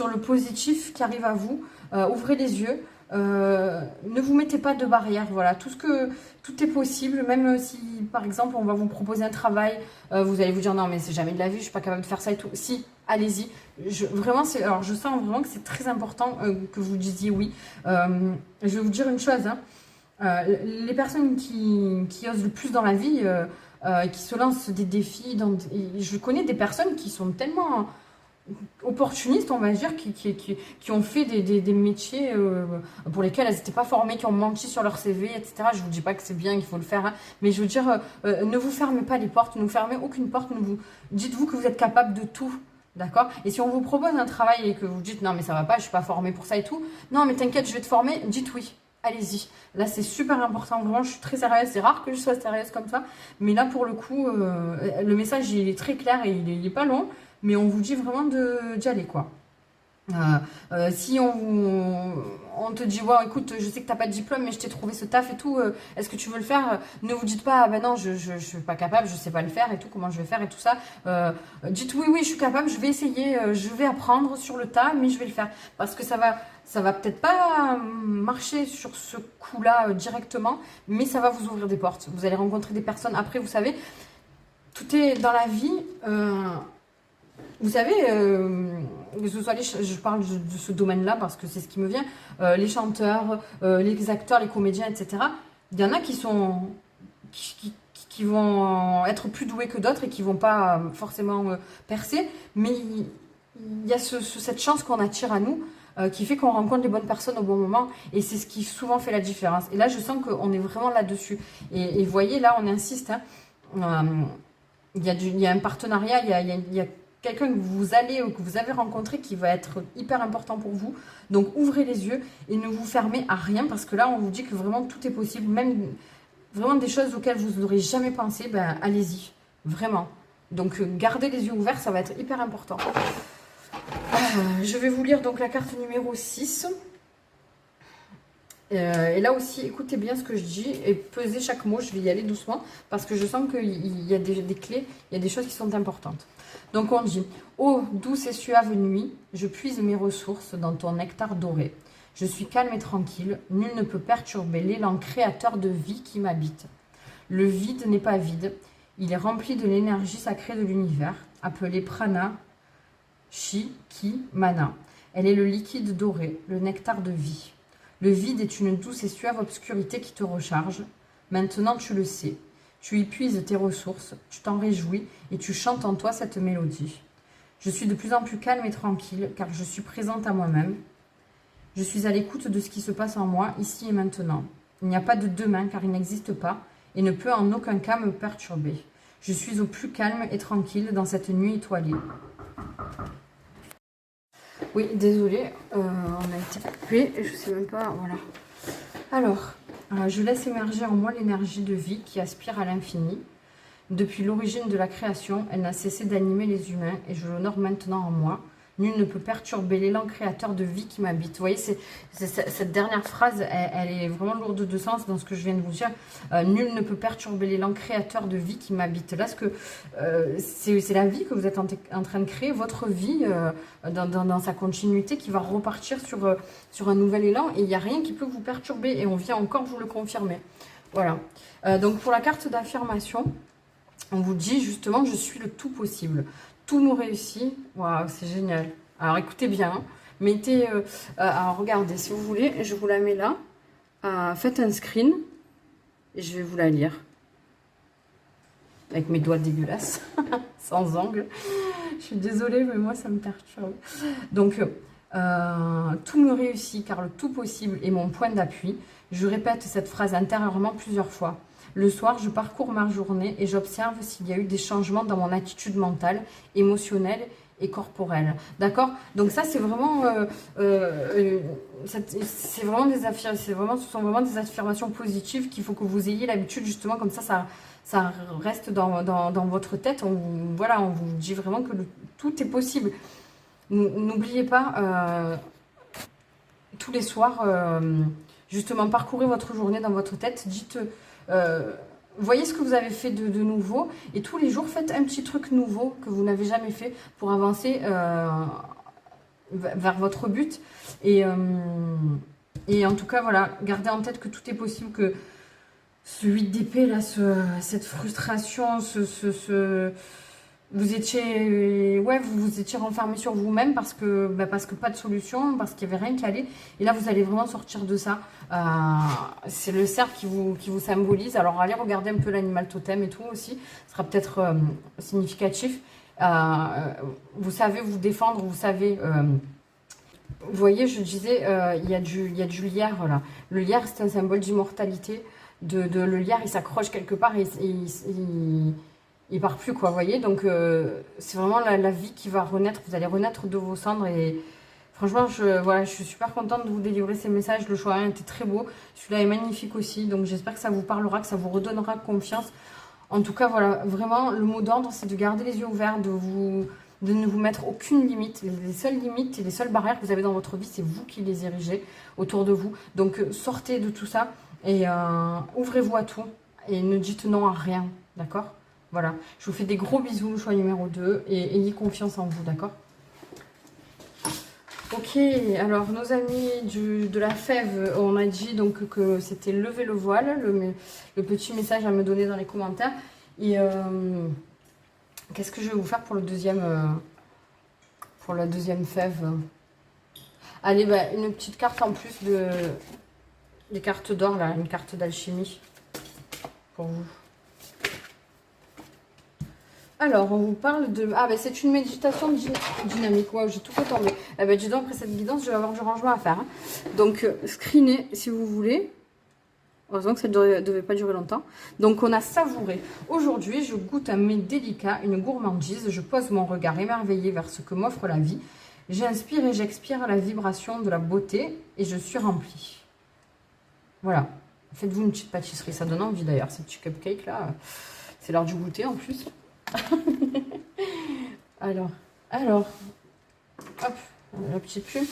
le positif qui arrive à vous, ouvrez les yeux. Ne vous mettez pas de barrière, voilà, tout est possible, même si par exemple on va vous proposer un travail, vous allez vous dire non mais c'est jamais de la vie, je suis pas capable de faire ça et tout. Si, allez-y. Vraiment, alors je sens vraiment que c'est très important que vous disiez oui. Je vais vous dire une chose, hein. Les personnes qui osent le plus dans la vie, qui se lancent des défis, je connais des personnes qui sont tellement opportunistes, on va dire, qui ont fait des métiers pour lesquels elles n'étaient pas formées, qui ont menti sur leur CV, etc. Je ne vous dis pas que c'est bien, qu'il faut le faire, hein, mais je veux dire, ne vous fermez pas les portes, ne vous fermez aucune porte, dites-vous que vous êtes capable de tout, d'accord? Et si on vous propose un travail et que vous dites non mais ça va pas, je ne suis pas formée pour ça et tout, non mais t'inquiète, je vais te former, dites oui. Allez-y. Là, c'est super important. Vraiment, je suis très sérieuse. C'est rare que je sois sérieuse comme ça. Mais là, pour le coup, le message, il est très clair et il est pas long. Mais on vous dit vraiment d'y aller, quoi. Si on te dit, wow, écoute, je sais que t'as pas de diplôme, mais je t'ai trouvé ce taf et tout, est-ce que tu veux le faire? Ne vous dites pas, ah ben non, je suis pas capable, je sais pas le faire et tout, comment je vais faire et tout ça. Dites oui, je suis capable, je vais essayer, je vais apprendre sur le tas, mais je vais le faire. Parce que ça va peut-être pas marcher sur ce coup-là directement, mais ça va vous ouvrir des portes. Vous allez rencontrer des personnes. Après, vous savez, tout est dans la vie. Vous savez, que ce soit je parle de ce domaine-là parce que c'est ce qui me vient, les chanteurs, les acteurs, les comédiens, etc. Il y en a qui vont être plus doués que d'autres et qui vont pas forcément percer, mais il y a cette chance qu'on attire à nous qui fait qu'on rencontre les bonnes personnes au bon moment et c'est ce qui souvent fait la différence. Et là, je sens qu'on est vraiment là-dessus. Et vous voyez, là, on insiste, hein, il y a un partenariat, il y a quelqu'un que vous allez ou que vous avez rencontré qui va être hyper important pour vous. Donc ouvrez les yeux et ne vous fermez à rien parce que là on vous dit que vraiment tout est possible, même vraiment des choses auxquelles vous n'aurez jamais pensé, ben allez-y, vraiment. Donc gardez les yeux ouverts, ça va être hyper important. Je vais vous lire donc la carte numéro 6. Et là aussi, écoutez bien ce que je dis et pesez chaque mot. Je vais y aller doucement parce que je sens qu'il y a des clés, il y a des choses qui sont importantes. Donc on dit: ô douce et suave nuit, je puise mes ressources dans ton nectar doré. Je suis calme et tranquille, nul ne peut perturber l'élan créateur de vie qui m'habite. Le vide n'est pas vide, il est rempli de l'énergie sacrée de l'univers, appelée prana, chi, ki, mana. Elle est le liquide doré, le nectar de vie. Le vide est une douce et suave obscurité qui te recharge. Maintenant tu le sais. Tu y puises tes ressources, tu t'en réjouis et tu chantes en toi cette mélodie. Je suis de plus en plus calme et tranquille car je suis présente à moi-même. Je suis à l'écoute de ce qui se passe en moi, ici et maintenant. Il n'y a pas de demain car il n'existe pas et ne peut en aucun cas me perturber. Je suis au plus calme et tranquille dans cette nuit étoilée. Oui, désolée, on a été coupé, je sais même pas, voilà. Alors, je laisse émerger en moi l'énergie de vie qui aspire à l'infini. Depuis l'origine de la création, elle n'a cessé d'animer les humains et je l'honore maintenant en moi. Nul ne peut perturber l'élan créateur de vie qui m'habite. Vous voyez, cette dernière phrase, elle est vraiment lourde de sens dans ce que je viens de vous dire. Nul ne peut perturber l'élan créateur de vie qui m'habite. Là, c'est la vie que vous êtes en train de créer, votre vie dans sa continuité qui va repartir sur un nouvel élan. Et il n'y a rien qui peut vous perturber. Et on vient encore vous le confirmer. Voilà. Donc, pour la carte d'affirmation, on vous dit justement, je suis le tout possible. Tout nous réussit. Waouh, c'est génial. Alors, écoutez bien. Mettez... alors, regardez, si vous voulez, je vous la mets là. Faites un screen. Et je vais vous la lire. Avec mes doigts dégueulasses. Sans angle. Je suis désolée, mais moi, ça me perturbe. Donc, tout me réussit, car le tout possible est mon point d'appui. Je répète cette phrase intérieurement plusieurs fois. Le soir, je parcours ma journée et j'observe s'il y a eu des changements dans mon attitude mentale, émotionnelle et corporelle. D'accord? Donc ça, c'est vraiment, ce sont vraiment des affirmations positives qu'il faut que vous ayez l'habitude, justement, comme ça reste dans votre tête. On vous dit vraiment que tout est possible. N'oubliez pas, tous les soirs, justement, parcourez votre journée dans votre tête, dites... voyez ce que vous avez fait de nouveau et tous les jours faites un petit truc nouveau que vous n'avez jamais fait pour avancer vers votre but et en tout cas voilà, gardez en tête que tout est possible, que ce 8 d'épée là, cette frustration, vous étiez vous étiez renfermé sur vous-même parce que pas de solution, parce qu'il n'y avait rien qui allait. Et là, vous allez vraiment sortir de ça. C'est le cerf qui vous symbolise. Alors, allez regarder un peu l'animal totem et tout aussi. Ce sera peut-être significatif. Vous savez vous défendre, vous savez... vous voyez, je disais, il y a du lierre là. Le lierre, c'est un symbole d'immortalité. Le lierre, il s'accroche quelque part et il part plus, quoi, vous voyez. Donc, c'est vraiment la vie qui va renaître. Vous allez renaître de vos cendres. Et franchement, je suis super contente de vous délivrer ces messages. Le choix était très beau. Celui-là est magnifique aussi. Donc, j'espère que ça vous parlera, que ça vous redonnera confiance. En tout cas, voilà, vraiment, le mot d'ordre, c'est de garder les yeux ouverts, de ne vous mettre aucune limite. Les seules limites et les seules barrières que vous avez dans votre vie, c'est vous qui les érigez autour de vous. Donc, sortez de tout ça et ouvrez-vous à tout. Et ne dites non à rien, d'accord ? Voilà, je vous fais des gros bisous, le choix numéro 2, et ayez confiance en vous, d'accord? Ok, alors nos amis de la fève, on a dit donc que c'était lever le voile, le petit message à me donner dans les commentaires. Et qu'est-ce que je vais vous faire pour la deuxième fève? Allez, une petite carte en plus des cartes d'or, là, une carte d'alchimie pour vous. Alors, on vous parle de... c'est une méditation dynamique. Wow, j'ai tout fait tomber. Dis donc, après cette guidance, je vais avoir du rangement à faire. Hein. Donc, screenez si vous voulez. Heureusement que ça ne devait pas durer longtemps. Donc, on a savouré. Aujourd'hui, je goûte un mets délicat, une gourmandise. Je pose mon regard émerveillé vers ce que m'offre la vie. J'inspire et j'expire la vibration de la beauté et je suis remplie. Voilà. Faites-vous une petite pâtisserie. Ça donne envie d'ailleurs, ces petits cupcakes là. C'est l'heure du goûter en plus. alors, hop, la petite plume.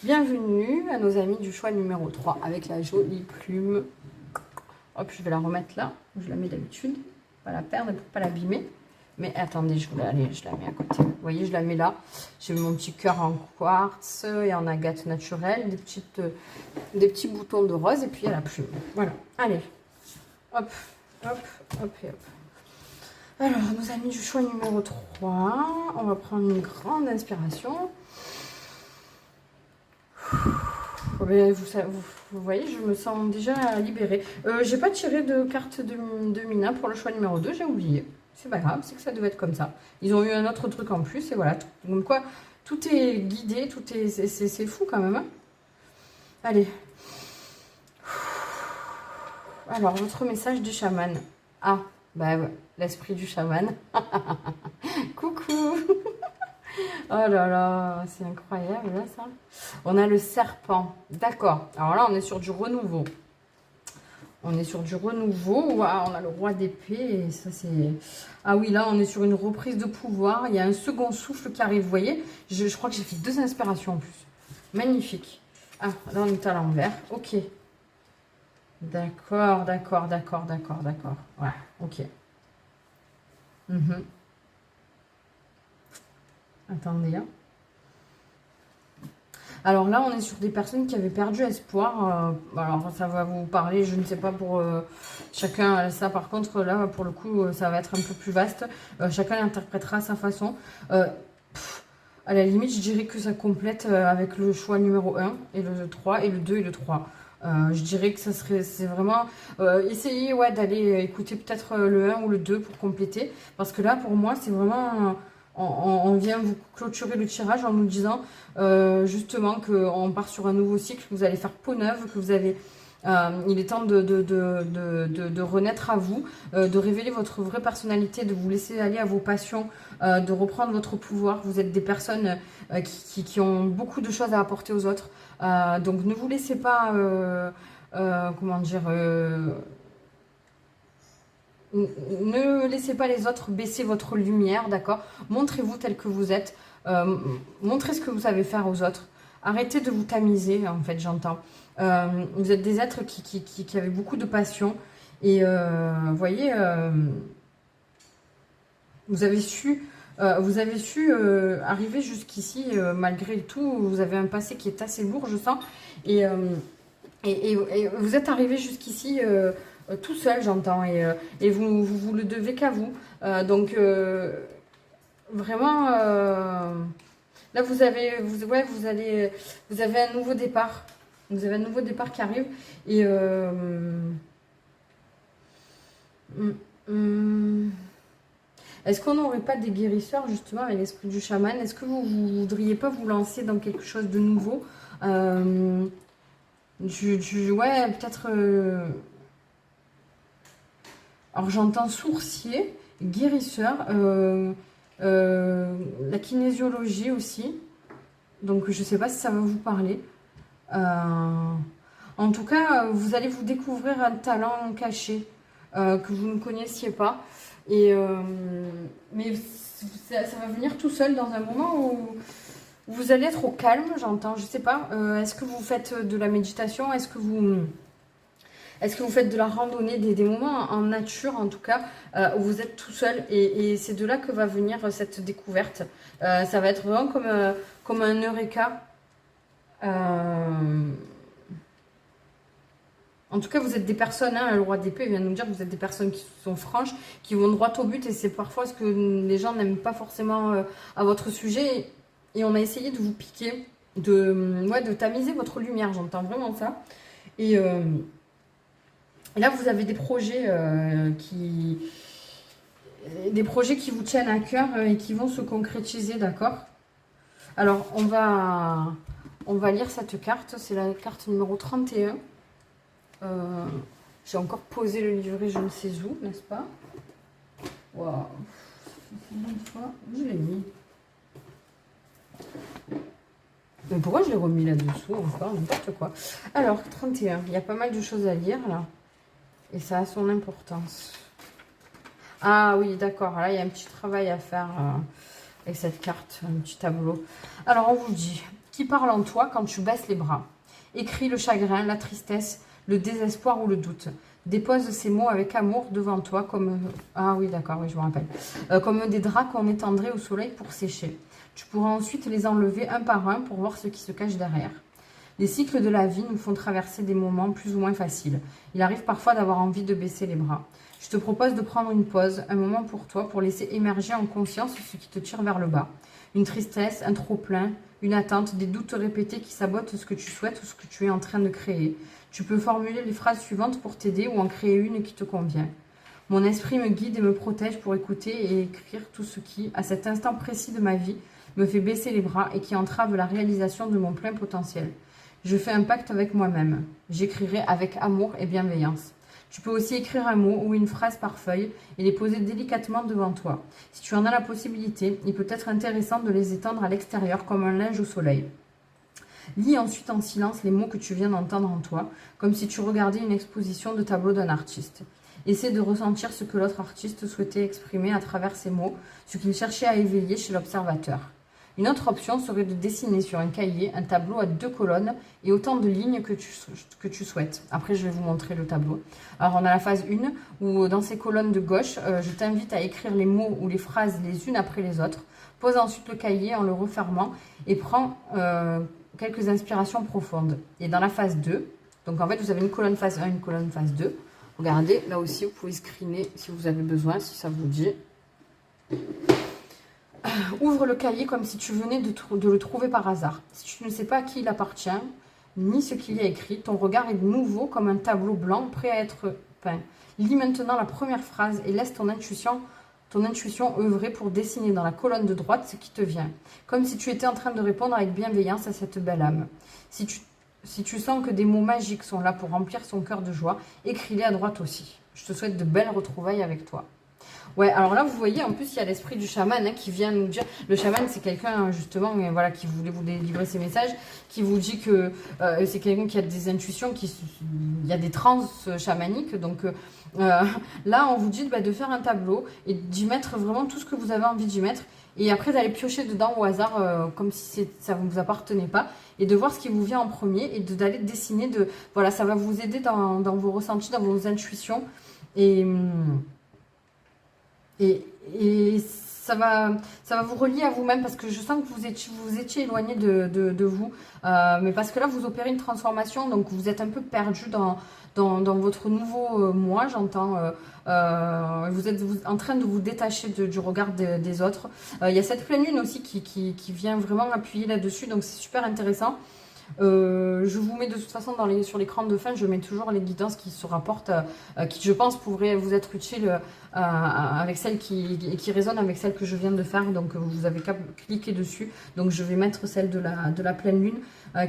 Bienvenue à nos amis du choix numéro 3 avec la jolie plume. Hop, je vais la remettre là, où je la mets d'habitude. Pas la perdre pour pas l'abîmer. Mais attendez, je la mets à côté. Vous voyez, je la mets là. J'ai mon petit cœur en quartz et en agate naturelle. Des petits boutons de rose et puis il y a la plume. Voilà, allez. Hop, hop, hop et hop. Alors, nos amis du choix numéro 3. On va prendre une grande inspiration. Vous voyez, je me sens déjà libérée. J'ai pas tiré de carte de Mina pour le choix numéro 2, j'ai oublié. C'est pas grave, c'est que ça devait être comme ça. Ils ont eu un autre truc en plus et voilà. Donc quoi, tout est guidé, c'est fou quand même. Hein. Allez. Alors, votre message du chaman. Ah, bah ouais, l'esprit du chaman. Coucou. Oh là là, c'est incroyable là ça. On a le serpent. D'accord. Alors là, on est sur du renouveau. On est sur du renouveau. Waouh, on a le roi d'épée. Et ça, c'est... Ah oui, là, on est sur une reprise de pouvoir. Il y a un second souffle qui arrive. Vous voyez, je crois que j'ai fait 2 inspirations en plus. Magnifique. Ah, là, on est à l'envers. Ok. D'accord, d'accord, d'accord, d'accord, d'accord. Ouais, ok. Attendez. Hein. Alors là, on est sur des personnes qui avaient perdu espoir. Alors, ça va vous parler, je ne sais pas pour chacun. Ça, par contre, là, pour le coup, ça va être un peu plus vaste. Chacun l'interprétera à sa façon. À la limite, je dirais que ça complète avec le choix numéro 1 et le 3 et le 2 et le 3. Je dirais que ça serait, c'est vraiment essayer d'aller écouter peut-être le 1 ou le 2 pour compléter. Parce que là, pour moi, c'est vraiment... On vient vous clôturer le tirage en nous disant justement qu'on part sur un nouveau cycle, que vous allez faire peau neuve, que vous avez... il est temps de renaître à vous, de révéler votre vraie personnalité, de vous laisser aller à vos passions, de reprendre votre pouvoir. Vous êtes des personnes qui ont beaucoup de choses à apporter aux autres. Donc ne vous laissez pas... comment dire ne laissez pas les autres baisser votre lumière, d'accord? Montrez-vous tel que vous êtes. Montrez ce que vous savez faire aux autres. Arrêtez de vous tamiser, en fait, j'entends. Vous êtes des êtres qui avaient beaucoup de passion. Et vous voyez, vous avez su arriver jusqu'ici, malgré tout. Vous avez un passé qui est assez lourd, je sens. Et vous êtes arrivé jusqu'ici... tout seul, j'entends, et vous le devez qu'à vous. Donc, vraiment, là, vous avez un nouveau départ. Vous avez un nouveau départ qui arrive. Et est-ce qu'on n'aurait pas des guérisseurs, justement, avec l'esprit du chaman? Est-ce que vous ne voudriez pas vous lancer dans quelque chose de nouveau? Ouais, peut-être... Alors j'entends sourcier, guérisseur, la kinésiologie aussi. Donc je ne sais pas si ça va vous parler. En tout cas, vous allez vous découvrir un talent caché que vous ne connaissiez pas. Mais ça va venir tout seul dans un moment où vous allez être au calme, j'entends. Je ne sais pas. Est-ce que vous faites de la méditation? Est-ce que vous faites de la randonnée, des moments en nature en tout cas, où vous êtes tout seul et c'est de là que va venir cette découverte. Ça va être vraiment comme un eureka. En tout cas, vous êtes des personnes, hein, le roi d'épée vient de nous dire que vous êtes des personnes qui sont franches, qui vont droit au but et c'est parfois ce que les gens n'aiment pas forcément à votre sujet. Et on a essayé de vous piquer, de tamiser votre lumière, j'entends vraiment ça. Et là, vous avez des projets qui vous tiennent à cœur et qui vont se concrétiser, d'accord? Alors, on va lire cette carte. C'est la carte numéro 31. J'ai encore posé le livret je ne sais où, n'est-ce pas? Waouh. Une fois, je l'ai mis. Mais pourquoi je l'ai remis là-dessous encore? N'importe quoi. Alors, 31. Il y a pas mal de choses à lire là. Et ça a son importance. Ah oui, d'accord. Là, il y a un petit travail à faire avec cette carte, un petit tableau. Alors, on vous dit, qui parle en toi quand tu baisses les bras? Écris le chagrin, la tristesse, le désespoir ou le doute. Dépose ces mots avec amour devant toi comme... Ah oui, d'accord, oui, je me rappelle. Comme des draps qu'on étendrait au soleil pour sécher. Tu pourras ensuite les enlever un par un pour voir ce qui se cache derrière. Les cycles de la vie nous font traverser des moments plus ou moins faciles. Il arrive parfois d'avoir envie de baisser les bras. Je te propose de prendre une pause, un moment pour toi, pour laisser émerger en conscience ce qui te tire vers le bas. Une tristesse, un trop-plein, une attente, des doutes répétés qui sabotent ce que tu souhaites ou ce que tu es en train de créer. Tu peux formuler les phrases suivantes pour t'aider ou en créer une qui te convient. Mon esprit me guide et me protège pour écouter et écrire tout ce qui, à cet instant précis de ma vie, me fait baisser les bras et qui entrave la réalisation de mon plein potentiel. Je fais un pacte avec moi-même. J'écrirai avec amour et bienveillance. Tu peux aussi écrire un mot ou une phrase par feuille et les poser délicatement devant toi. Si tu en as la possibilité, il peut être intéressant de les étendre à l'extérieur comme un linge au soleil. Lis ensuite en silence les mots que tu viens d'entendre en toi, comme si tu regardais une exposition de tableaux d'un artiste. Essaie de ressentir ce que l'autre artiste souhaitait exprimer à travers ces mots, ce qu'il cherchait à éveiller chez l'observateur. Une autre option serait de dessiner sur un cahier un tableau à 2 colonnes et autant de lignes que tu souhaites. Après, je vais vous montrer le tableau. Alors, on a la phase 1 où dans ces colonnes de gauche, je t'invite à écrire les mots ou les phrases les unes après les autres. Pose ensuite le cahier en le refermant et prends quelques inspirations profondes. Et dans la phase 2, donc en fait, vous avez une colonne phase 1, une colonne phase 2. Regardez, là aussi, vous pouvez screener si vous avez besoin, si ça vous dit. Ouvre le cahier comme si tu venais de le trouver par hasard. Si tu ne sais pas à qui il appartient, ni ce qu'il y a écrit, ton regard est nouveau comme un tableau blanc prêt à être peint. Lis maintenant la première phrase et laisse ton intuition œuvrer pour dessiner dans la colonne de droite ce qui te vient. Comme si tu étais en train de répondre avec bienveillance à cette belle âme. Si tu sens que des mots magiques sont là pour remplir son cœur de joie, écris-les à droite aussi. Je te souhaite de belles retrouvailles avec toi. Ouais, alors là, vous voyez, en plus, il y a l'esprit du chaman qui vient nous dire... Le chaman, c'est quelqu'un, justement, voilà, qui voulait vous délivrer ses messages, qui vous dit que c'est quelqu'un qui a des intuitions, il y a des trans chamaniques. Donc là, on vous dit de faire un tableau et d'y mettre vraiment tout ce que vous avez envie d'y mettre. Et après, d'aller piocher dedans au hasard, comme si ça ne vous appartenait pas. Et de voir ce qui vous vient en premier et d'aller dessiner. Voilà, ça va vous aider dans vos ressentis, dans vos intuitions. Et ça va vous relier à vous-même parce que je sens que vous étiez éloigné de vous. Mais parce que là, vous opérez une transformation, donc vous êtes un peu perdu dans votre nouveau moi, j'entends. Vous êtes en train de vous détacher du regard des autres. Il y a cette pleine lune aussi qui vient vraiment appuyer là-dessus, donc c'est super intéressant. Je vous mets de toute façon sur l'écran de fin, je mets toujours les guidances qui se rapportent, qui je pense pourraient vous être utiles avec celles qui résonnent avec celles que je viens de faire. Donc vous avez qu'à cliquer dessus. Donc je vais mettre celle de la pleine lune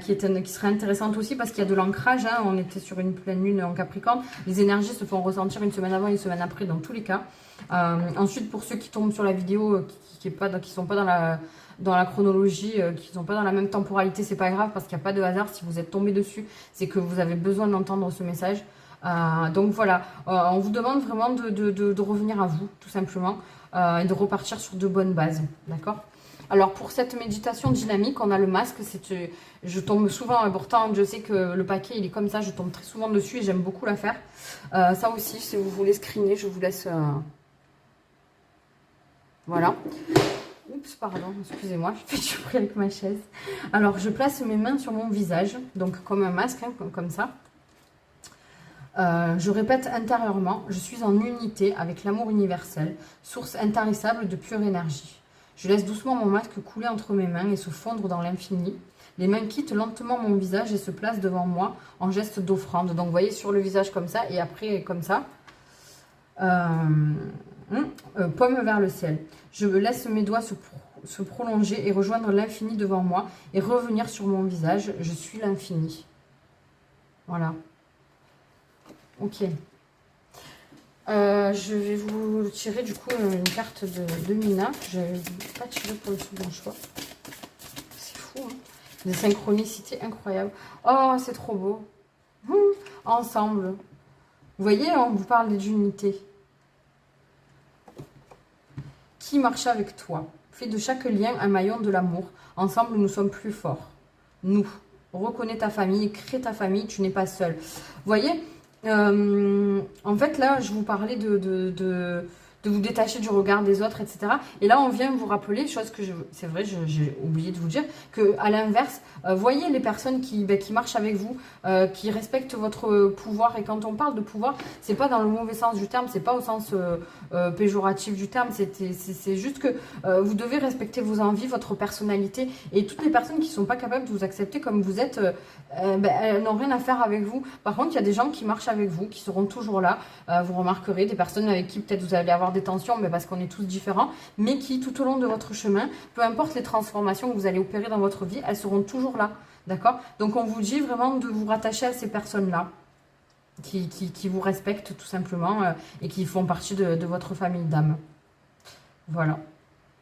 qui serait intéressante aussi parce qu'il y a de l'ancrage. Hein. On était sur une pleine lune en Capricorne. Les énergies se font ressentir une semaine avant et une semaine après dans tous les cas. Ensuite, pour ceux qui tombent sur la vidéo, qui sont pas dans la chronologie, qui sont pas dans la même temporalité, c'est pas grave parce qu'il n'y a pas de hasard. Si vous êtes tombé dessus, c'est que vous avez besoin d'entendre ce message. Donc voilà, on vous demande vraiment de revenir à vous, tout simplement, et de repartir sur de bonnes bases, d'accord? Alors pour cette méditation dynamique, on a le masque, je tombe souvent, pourtant je sais que le paquet il est comme ça, je tombe très souvent dessus et j'aime beaucoup la faire. Ça aussi, si vous voulez screener, je vous laisse... Voilà. Oups, pardon, excusez-moi, je fais du bruit avec ma chaise. Alors, je place mes mains sur mon visage, donc comme un masque, hein, comme ça. Je répète intérieurement, je suis en unité avec l'amour universel, source intarissable de pure énergie. Je laisse doucement mon masque couler entre mes mains et se fondre dans l'infini. Les mains quittent lentement mon visage et se placent devant moi en geste d'offrande. Donc, vous voyez, sur le visage comme ça et après comme ça. Paume vers le ciel. Je laisse mes doigts se prolonger et rejoindre l'infini devant moi et revenir sur mon visage. Je suis l'infini. Voilà. Ok. Je vais vous tirer du coup une carte de Mina. Je n'avais pas tiré pour le second choix. C'est fou, hein. Des synchronicités incroyables. Oh, c'est trop beau. Ensemble. Vous voyez, on vous parle d'unité. Qui marche avec toi? Fais de chaque lien un maillon de l'amour. Ensemble, nous sommes plus forts. Nous. Reconnais ta famille, crée ta famille, tu n'es pas seul. Vous voyez, en fait, là, je vous parlais de vous détacher du regard des autres, etc. Et là, on vient vous rappeler, chose que c'est vrai, j'ai oublié de vous dire, que à l'inverse, voyez les personnes qui marchent avec vous, qui respectent votre pouvoir. Et quand on parle de pouvoir, c'est pas dans le mauvais sens du terme, c'est pas au sens péjoratif du terme, c'est juste que vous devez respecter vos envies, votre personnalité. Et toutes les personnes qui sont pas capables de vous accepter comme vous êtes, elles n'ont rien à faire avec vous. Par contre, il y a des gens qui marchent avec vous, qui seront toujours là. Vous remarquerez des personnes avec qui peut-être vous allez avoir des tensions, mais parce qu'on est tous différents, mais qui tout au long de votre chemin, peu importe les transformations que vous allez opérer dans votre vie, elles seront toujours là, d'accord? Donc on vous dit vraiment de vous rattacher à ces personnes-là, qui vous respectent tout simplement, et qui font partie de votre famille d'âme. Voilà.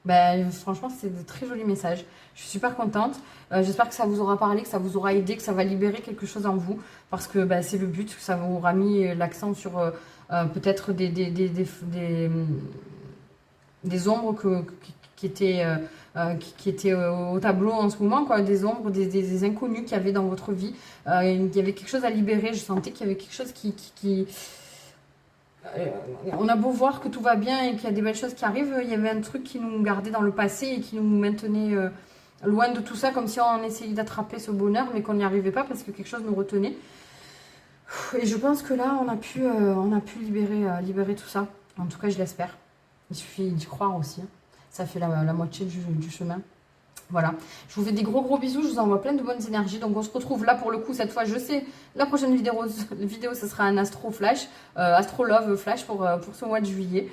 Ben, franchement, c'est de très jolis messages. Je suis super contente. J'espère que ça vous aura parlé, que ça vous aura aidé, que ça va libérer quelque chose en vous. Parce que ben, c'est le but, que ça vous aura mis l'accent sur peut-être des ombres qui étaient au tableau en ce moment, quoi. Des ombres, des inconnus qu'il y avait dans votre vie. Il y avait quelque chose à libérer. Je sentais qu'il y avait quelque chose on a beau voir que tout va bien et qu'il y a des belles choses qui arrivent, il y avait un truc qui nous gardait dans le passé et qui nous maintenait loin de tout ça, comme si on essayait d'attraper ce bonheur, mais qu'on n'y arrivait pas parce que quelque chose nous retenait. Et je pense que là, on a pu libérer tout ça. En tout cas, je l'espère. Il suffit d'y croire aussi, hein. Ça fait la moitié du chemin. Voilà, je vous fais des gros bisous, je vous envoie plein de bonnes énergies. Donc on se retrouve là pour le coup cette fois, je sais, la prochaine vidéo ce sera un astro flash, astro love flash pour ce mois de juillet,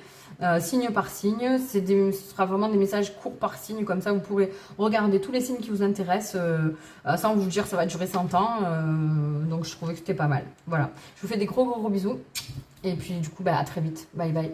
signe par signe. Ce sera vraiment des messages courts par signe, comme ça vous pourrez regarder tous les signes qui vous intéressent, sans vous dire ça va durer 100 ans, donc je trouvais que c'était pas mal. Voilà, je vous fais des gros bisous, et puis du coup à très vite, bye bye.